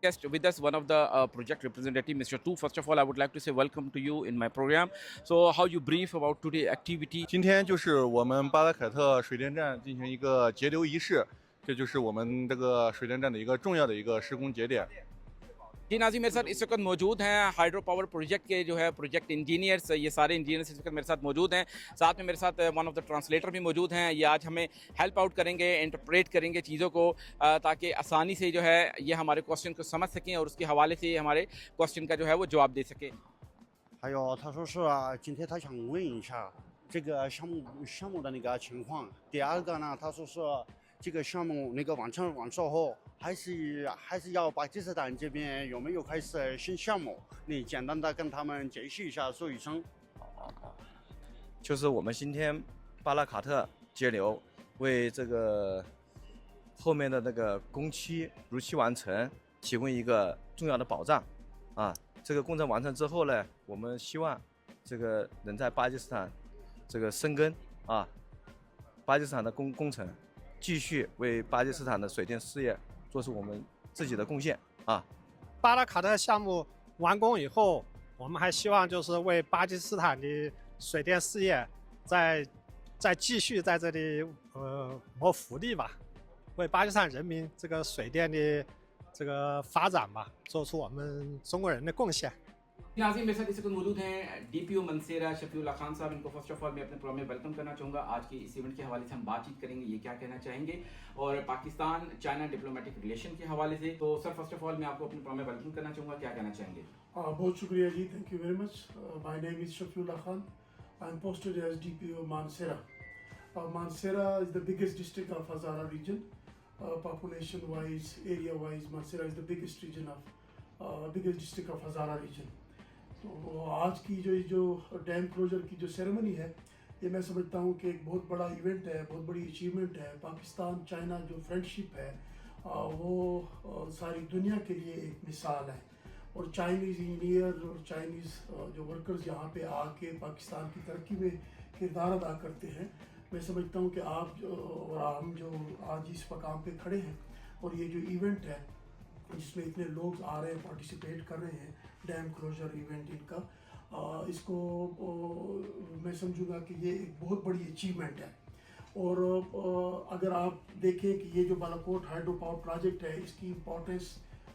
Guest with us, one of the project representative, Mr. Tu. First of all, I would like to say welcome to you in my program. So, how you brief about today activity? 今天就是我们巴拉凯特水电站进行一个节流仪式，这就是我们这个水电站的一个重要的一个施工节点。 जी नाज़रीन, मेरे साथ इस वक्त मौजूद हैं hydro power project के जो है प्रोजेक्ट इंजीनियर्स, ये सारे इंजीनियर्स इस वक्त मेरे साथ मौजूद हैं। साथ में मेरे साथ वन ऑफ द ट्रांसलेटर भी मौजूद हैं। ये आज हमें हेल्प आउट करेंगे, इंटरप्रेट करेंगे चीज़ों को, ताकि आसानी से जो है ये हमारे क्वेश्चन को समझ सकें और उसके हवाले से हमारे क्वेश्चन का जो है वो जवाब दे सकें। 还有他说是今天他想问一下这个项目的那个情况。第二个呢，他说是这个项目那个完售后，还是要巴基斯坦这边有没有开始新项目？你简单的跟他们解释一下，说一声。就是我们今天巴拉卡特节流为这个后面的那个工期如期完成提供一个重要的保障啊。这个工程完成之后呢，我们希望这个能在巴基斯坦这个生根啊，巴基斯坦的工程继续为巴基斯坦的水电事业做出我们自己的贡献啊。巴拉卡特项目完工以后，我们还希望就是为巴基斯坦的水电事业再继续在这里谋福利吧，为巴基斯坦人民这个水电的这个发展吧，做出我们中国人的贡献。 नाज़रीन, मेरे साथ इस वक्त मौजूद हैं DPO मनसेरा शफीउल्लाह खान साहब। इनको फर्स्ट ऑफ ऑल मैं अपने प्रोग्राम में वेलकम करना चाहूँगा। आज के इस इवेंट के हवाले से हम बातचीत करेंगे, ये क्या कहना चाहेंगे और पाकिस्तान चाइना डिप्लोमेटिक रिलेशन के हवाले से। तो सर, फर्स्ट ऑफ ऑल मैं आपको अपने प्रोग्राम में वेलकम करना चाहूँगा, क्या कहना चाहेंगे? बहुत शुक्रिया जी, thank you very much. My name is Shafiullah Khan. I am posted as DPO Mansehra. Mansehra is the biggest district of Hazara region. Population wise, area wise, Mansehra is the biggest region of biggest district of Hazara region. तो आज की जो dam closure की जो ceremony है, ये मैं समझता हूँ कि एक बहुत बड़ा इवेंट है, बहुत बड़ी अचीवमेंट है। पाकिस्तान चाइना जो फ्रेंडशिप है वो सारी दुनिया के लिए एक मिसाल है। और चाइनीज़ इंजीनियर और चाइनीज़ जो वर्कर्स यहाँ पे आके पाकिस्तान की तरक्की में किरदार अदा करते हैं। मैं समझता हूँ कि आप और हम जो आज इस मकाम पे खड़े हैं और ये जो इवेंट है जिसमें इतने लोग आ रहे हैं, पार्टिसिपेट कर रहे हैं, डैम क्लोजर इवेंट इनका, इसको मैं समझूंगा कि ये एक बहुत बड़ी अचीवमेंट है। और अगर आप देखें कि ये जो बालाकोट हाइड्रो पावर प्रोजेक्ट है, इसकी इम्पोर्टेंस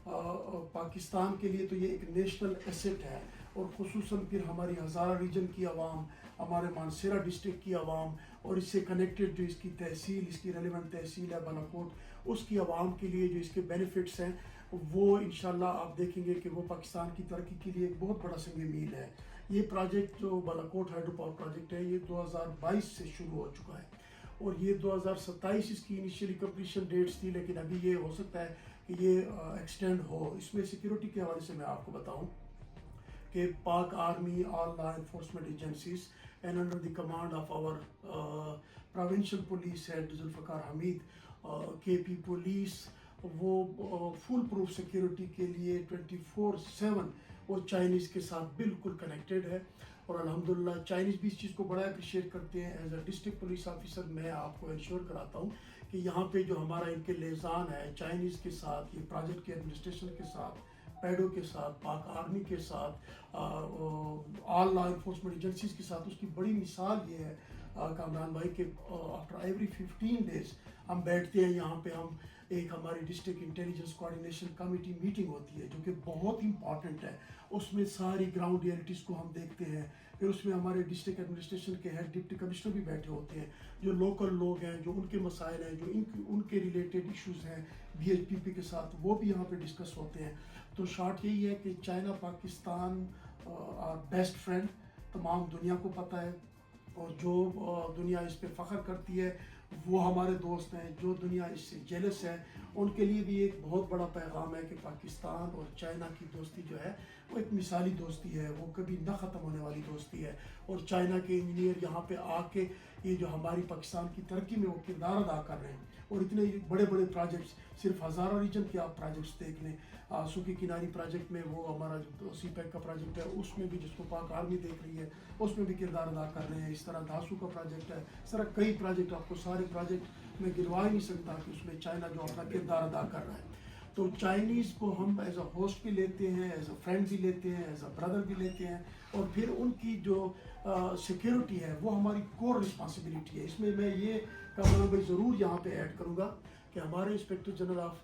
पाकिस्तान के लिए तो ये एक नेशनल एसेट है। और ख़ुसूसन फिर हमारी हज़ारा रीजन की आवाम, हमारे मानसेरा डिस्ट्रिक्ट की आवाम और इससे कनेक्टेड जो इसकी तहसील, इसकी रेलिवेंट तहसील है बालाकोट, उसकी आवाम के लिए जो इसके बेनिफिट्स हैं वो इंशाल्लाह आप देखेंगे कि वो पाकिस्तान की तरक्की के लिए एक बहुत बड़ा संग मील है। ये प्रोजेक्ट जो बालाकोट हाइड्रो पावर प्रोजेक्ट है, ये 2022 से शुरू हो चुका है और ये 2027 इसकी इनिशियली कंप्लीशन डेट्स थी, लेकिन अभी ये हो सकता है कि ये एक्सटेंड हो। इसमें सिक्योरिटी के हवाले से मैं आपको बताऊं कि Pak army, all law enforcement agencies and under the command of our provincial police head Zulfiqar Hameed, KP police, वो फुल प्रूफ सिक्योरिटी के लिए 24/7 वो चाइनीज़ के साथ बिल्कुल कनेक्टेड है। और अल्हम्दुलिल्लाह चाइनीज़ भी इस चीज़ को बड़ा अप्रिशिएट करते हैं। As a district police officer मैं आपको इंश्योर कराता हूँ कि यहाँ पे जो हमारा इनके लिजान है चाइनीज़ के साथ, ये प्रोजेक्ट के एडमिनिस्ट्रेशन के साथ, पैडो के साथ, पाक आर्मी के साथ, ऑल लॉ इन्फोर्समेंट एजेंसीज के साथ, उसकी बड़ी मिसाल ये है कामरान भाई कि आफ्टर एवरी 15 डेज हम बैठते हैं यहाँ पे, हम एक हमारी district intelligence coordination committee meeting होती है जो कि बहुत इंपॉर्टेंट है। उसमें सारी ग्राउंड रियलिटीज़ को हम देखते हैं। फिर उसमें हमारे डिस्ट्रिक्ट एडमिनिस्ट्रेशन के हेड डिप्टी कमिश्नर भी बैठे होते हैं, जो लोकल लोग हैं, जो उनके मसाइल हैं, जो उनके रिलेटेड इश्यूज़ हैं BHPP के साथ, वो भी यहाँ पे डिस्कस होते हैं। तो शॉर्ट यही है कि चाइना पाकिस्तान बेस्ट फ्रेंड, तमाम दुनिया को पता है। और जो दुनिया इस पे फ़ख्र करती है वो हमारे दोस्त हैं। जो दुनिया इससे जेलस है उनके लिए भी एक बहुत बड़ा पैगाम है कि पाकिस्तान और चाइना की दोस्ती जो है वो एक मिसाली दोस्ती है, वो कभी ना ख़त्म होने वाली दोस्ती है। और चाइना के इंजीनियर यहाँ पे आके ये जो हमारी पाकिस्तान की तरक्की में वो किरदार अदा कर रहे हैं। और इतने बड़े बड़े प्रोजेक्ट्स, सिर्फ हज़ारा रीजन के आप प्रोजेक्ट्स देख लें, सूखी किनारी प्रोजेक्ट में वो हमारा जो CPEC का प्रोजेक्ट है उसमें भी, जिसको पाक आर्मी देख रही है, उसमें भी किरदार अदा कर रहे हैं। इस तरह धासू का प्रोजेक्ट है, इस तरह कई प्रोजेक्ट, आपको सारे प्रोजेक्ट में गिनवा ही नहीं सकता कि उसमें चाइना जो अपना किरदार अदा कर रहा है। تو چائنیز کو ہم ایز اے ہوسٹ بھی لیتے ہیں, ایز اے فرینڈ بھی لیتے ہیں, ایز اے بردر بھی لیتے ہیں, اور پھر ان کی جو سیکیورٹی ہے وہ ہماری کور رسپانسبلٹی ہے. اس میں یہ کامران بھائی ضرور یہاں پہ ایڈ کروں گا کہ ہمارے inspector general of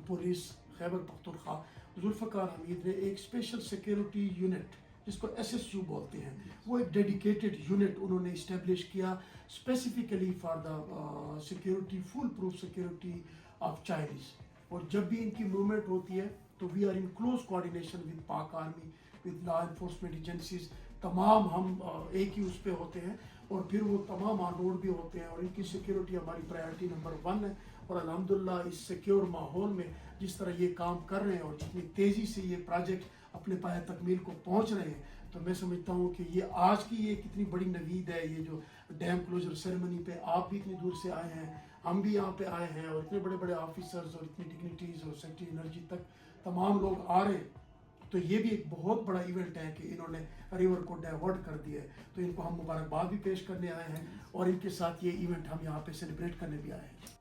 police Khyber Pakhtunkhwa Zulfiqar حمید نے ایک اسپیشل سیکیورٹی یونٹ جس کو SSU بولتے ہیں, وہ ایک ڈیڈیکیٹڈ یونٹ انہوں نے اسٹیبلش کیا specifically for the security, full proof security of Chinese. اور جب بھی ان کی موومنٹ ہوتی ہے تو we are in close coordination with Pak army, with law enforcement agencies, تمام ہم ایک ہی اس پہ ہوتے ہیں, اور پھر وہ تمام آن روڈ بھی ہوتے ہیں, اور ان کی سیکیورٹی ہماری پرائرٹی نمبر 1 ہے. اور الحمدللہ اس سیکیور ماحول میں جس طرح یہ کام کر رہے ہیں اور جتنی تیزی سے یہ پروجیکٹ اپنے پایہ تکمیل کو پہنچ رہے ہیں, تو میں سمجھتا ہوں کہ یہ آج کی یہ کتنی بڑی نوید ہے, یہ جو ڈیم کلوزر سیریمنی پہ آپ بھی اتنی دور سے آئے ہیں, ہم بھی یہاں پہ آئے ہیں, اور اتنے بڑے بڑے آفیسرز اور اتنی ڈگنیٹیز اور سیکٹری انرجی تک تمام لوگ آ رہے ہیں. تو یہ بھی ایک بہت بڑا ایونٹ ہے کہ انہوں نے ریور کو ڈائیورٹ کر دیا ہے. تو ان کو ہم مبارکباد بھی پیش کرنے آئے ہیں, اور ان کے ساتھ یہ ایونٹ ہم یہاں پہ سیلیبریٹ کرنے بھی آئے ہیں.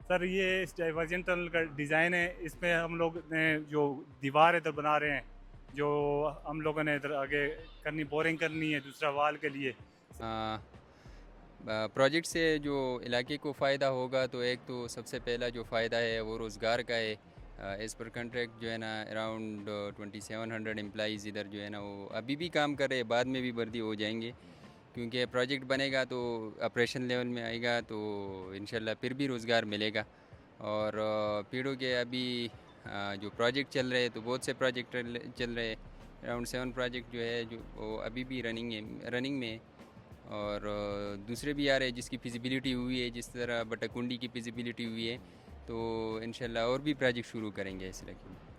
سر یہ اس ڈائیورژن ٹنل کا ڈیزائن ہے, اس میں ہم لوگ نے جو دیوار ادھر بنا رہے ہیں, جو ہم لوگوں نے ادھر آگے کرنی, بورنگ کرنی ہے دوسرا وال کے لیے. پروجیکٹ سے جو علاقے کو فائدہ ہوگا تو ایک تو سب سے پہلا جو فائدہ ہے وہ روزگار کا ہے. ایز پر کنٹریکٹ جو ہے نا اراؤنڈ 2700 امپلائیز ادھر جو ہے نا وہ ابھی بھی کام کر رہے ہیں, بعد میں بھی بھرتی ہو جائیں گے, کیونکہ پروجیکٹ بنے گا تو آپریشن لیول میں آئے گا تو انشاءاللہ پھر بھی روزگار ملے گا. اور پیڑوں کے ابھی جو پروجیکٹ چل رہے ہیں تو بہت سے پروجیکٹ چل رہے ہیں, اراؤنڈ 7 پروجیکٹ جو ہے جو وہ ابھی بھی رننگ میں, اور دوسرے بھی آ رہے ہیں جس کی فیزیبلٹی ہوئی ہے, جس طرح بٹاکنڈی کی فیزیبلٹی ہوئی ہے, تو انشاءاللہ اور بھی پروجیکٹ شروع کریں گے اس علاقے میں.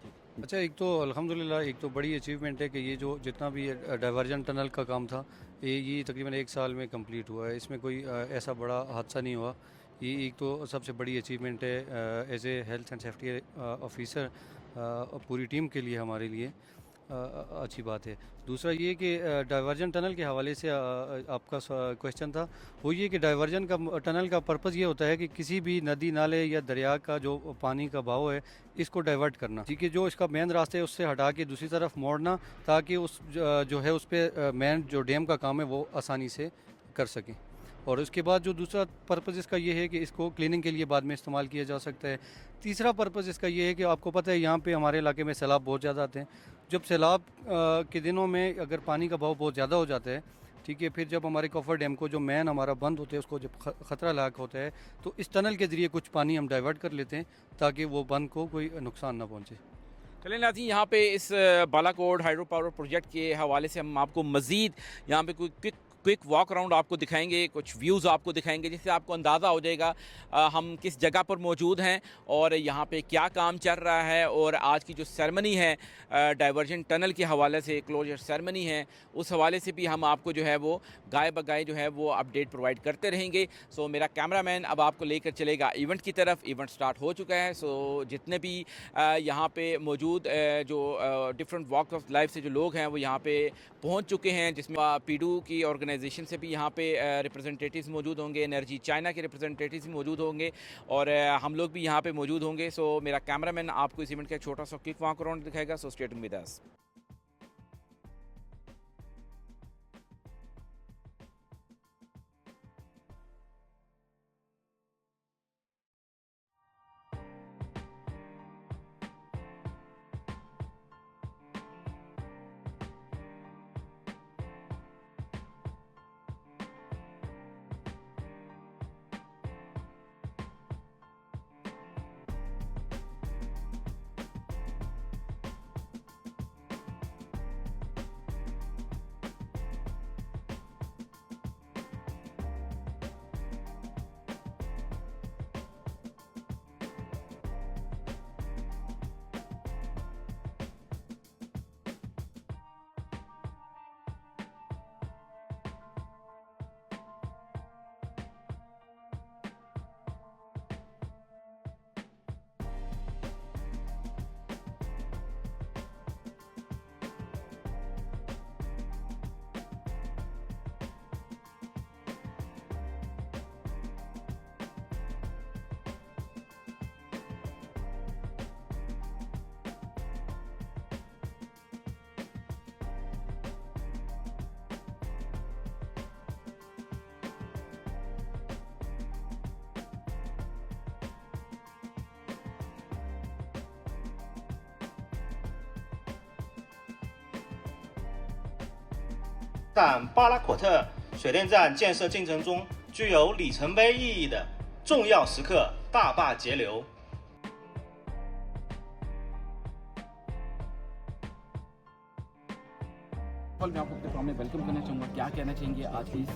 اچھا, ایک تو الحمدللہ ایک تو بڑی اچیومنٹ ہے کہ یہ جو جتنا بھی ڈائیورژن ٹنل کا کام تھا یہ تقریباً 1 سال میں کمپلیٹ ہوا ہے. اس میں کوئی ایسا بڑا حادثہ نہیں ہوا. یہ ایک تو سب سے بڑی اچیومنٹ ہے as a health and safety officer پوری ٹیم کے لیے, ہمارے لیے اچھی بات ہے. دوسرا یہ کہ ڈائیورژن ٹنل کے حوالے سے آپ کا کویشچن تھا, وہ یہ کہ ڈائیورژن کا ٹنل کا پرپز یہ ہوتا ہے کہ کسی بھی ندی نالے یا دریا کا جو پانی کا بہاؤ ہے اس کو ڈائیورٹ کرنا, ٹھیک ہے, جو اس کا مین راستہ ہے اس سے ہٹا کے دوسری طرف موڑنا, تاکہ اس جو ہے اس پہ مین جو ڈیم کا کام ہے وہ آسانی سے کر سکیں. اور اس کے بعد جو دوسرا پرپز اس کا یہ ہے کہ اس کو کلیننگ کے لیے بعد میں استعمال کیا جا سکتا ہے. تیسرا پرپز اس کا یہ ہے کہ آپ کو پتہ ہے یہاں پہ ہمارے علاقے میں سیلاب بہت زیادہ آتے ہیں. جب سیلاب کے دنوں میں اگر پانی کا بہاؤ بہت زیادہ ہو جاتا ہے, ٹھیک ہے, پھر جب ہمارے کوفر ڈیم کو جو مین ہمارا بند ہوتا ہے اس کو جب خطرہ لاحق ہوتا ہے تو اس ٹنل کے ذریعے کچھ پانی ہم ڈائیورٹ کر لیتے ہیں تاکہ وہ بند کو کوئی نقصان نہ پہنچے. چلیں ناظرین, یہاں پہ اس بالاکوٹ ہائیڈرو پاور پروجیکٹ کے حوالے سے ہم آپ کو مزید یہاں پہ کوئی کوئک واک اراؤنڈ آپ کو دکھائیں گے, کچھ ویوز آپ کو دکھائیں گے, جس سے آپ کو اندازہ ہو جائے گا ہم کس جگہ پر موجود ہیں اور یہاں پہ کیا کام چل رہا ہے. اور آج کی جو سیرمنی ہے ڈائیورژن ٹنل کے حوالے سے, کلوجر سیرمنی ہے, اس حوالے سے بھی ہم آپ کو جو ہے وہ گائے بگائے جو ہے وہ اپڈیٹ پرووائڈ کرتے رہیں گے. سو میرا کیمرہ مین اب آپ کو لے کر چلے گا ایونٹ کی طرف. ایونٹ سٹارٹ ہو چکا ہے. سو جتنے بھی یہاں پہ موجود جو ڈفرینٹ واک آف لائف سے جو لوگ ہیں وہ یہاں پہ پہنچ چکے ہیں, جس میں پیڈو کی آرگنائزیشن سے بھی یہاں پہ ریپرزنٹیٹیوز موجود ہوں گے, انرجی چائنا کے ریپرزنٹیٹیوز بھی موجود ہوں گے, اور ہم لوگ بھی یہاں پہ موجود ہوں گے. سو میرا کیمرہ مین آپ کو اس ایونٹ کا ایک چھوٹا سا کک واک اراؤنڈ دکھائے گا. So stay tuned with us. 但巴拉可特水电站建设进程中具有里程碑意义的重要时刻大坝节流。मैं आपको प्रोग्राम में वेलकम करना चाहूँगा, क्या कहना चाहेंगे आज की इस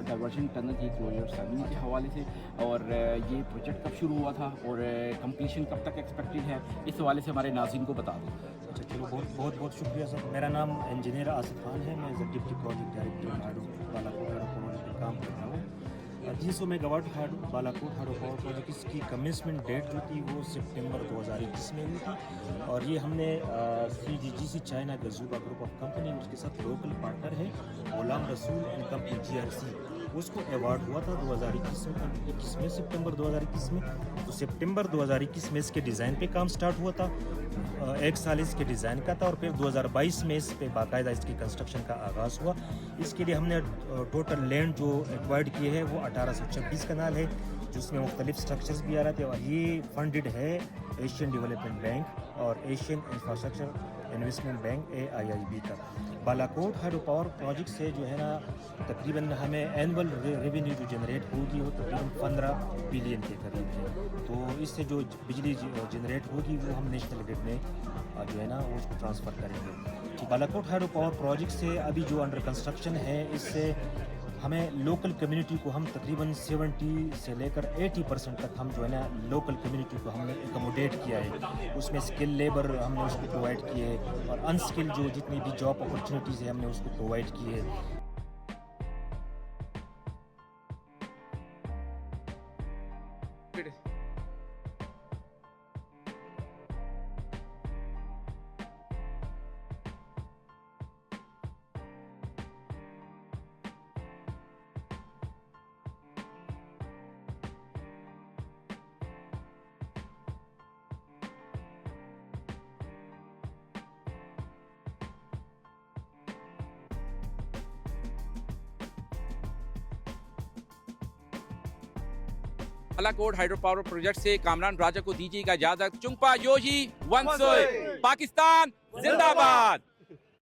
डाइवर्जन टनल की क्लोजर सेरेमनी के हवाले से, और ये प्रोजेक्ट कब शुरू हुआ था और कंप्लीशन कब तक एक्सपेक्टेड है, इस हवाले से हमारे नाज़रीन को बता दें। अच्छा चलो, बहुत शुक्रिया सर। मेरा नाम इंजीनियर आसिफ खान है, मैं as a deputy project director Balakot hydro project में काम कर रहा हूँ। जी मैं गवाट बालाकोट हाइड्रो पावर प्रोजेक्ट इसकी कमिंसमेंट डेट जो थी वो सितंबर 2021 में हुई थी, और ये हमने CGGC चाइना का ज़ूबा ग्रुप ऑफ कंपनी, उसके साथ लोकल पार्टनर है Ghulam Rasool and company GRC, उसको अवार्ड हुआ था 2021 में, सितंबर 2021 में। तो सितंबर 2021 में इसके डिज़ाइन पे काम स्टार्ट हुआ था, एक साल इसके डिज़ाइन का था, और फिर 2022 में इस पे बाकायदा इसकी कंस्ट्रक्शन का आगाज़ हुआ। इसके लिए हमने टोटल लैंड जो एक्वायर्ड किए है वो 1826 कनाल है, जिसमें मुख्तलिफ स्ट्रक्चर्स भी आ रहे थे, और ये फंडेड है एशियन डेवलपमेंट बैंक और Asian infrastructure investment bank AIIB का। बालाकोट हाइड्रो पावर प्रोजेक्ट से जो है ना तकरीबन हमें एनुअल रेवेन्यू जो जनरेट होगी वो तकरीबन 15 बिलियन के करीब है। तो इससे जो बिजली जनरेट होगी वो हम नेशनल ग्रिड में जो है ना वो उसको ट्रांसफ़र करेंगे। तो बालाकोट हाइड्रो पावर प्रोजेक्ट से अभी जो अंडर कंस्ट्रक्शन है, इससे हमें लोकल कम्युनिटी को हम तकरीबन 70 से लेकर 80% तक हम जो है ना लोकल कम्युनिटी को हमने एकोमोडेट किया है। उसमें स्किल लेबर हमने उसको प्रोवाइड किए, और अनस्किल जो जितनी भी जॉब अपॉर्चुनिटीज़ है हमने उसको प्रोवाइड किए। बालाकोट हाइड्रो पावर प्रोजेक्ट से कामरान राजा को दीजिएगा इजाजत। चुंगपा योजी वंसोय, पाकिस्तान जिंदाबाद।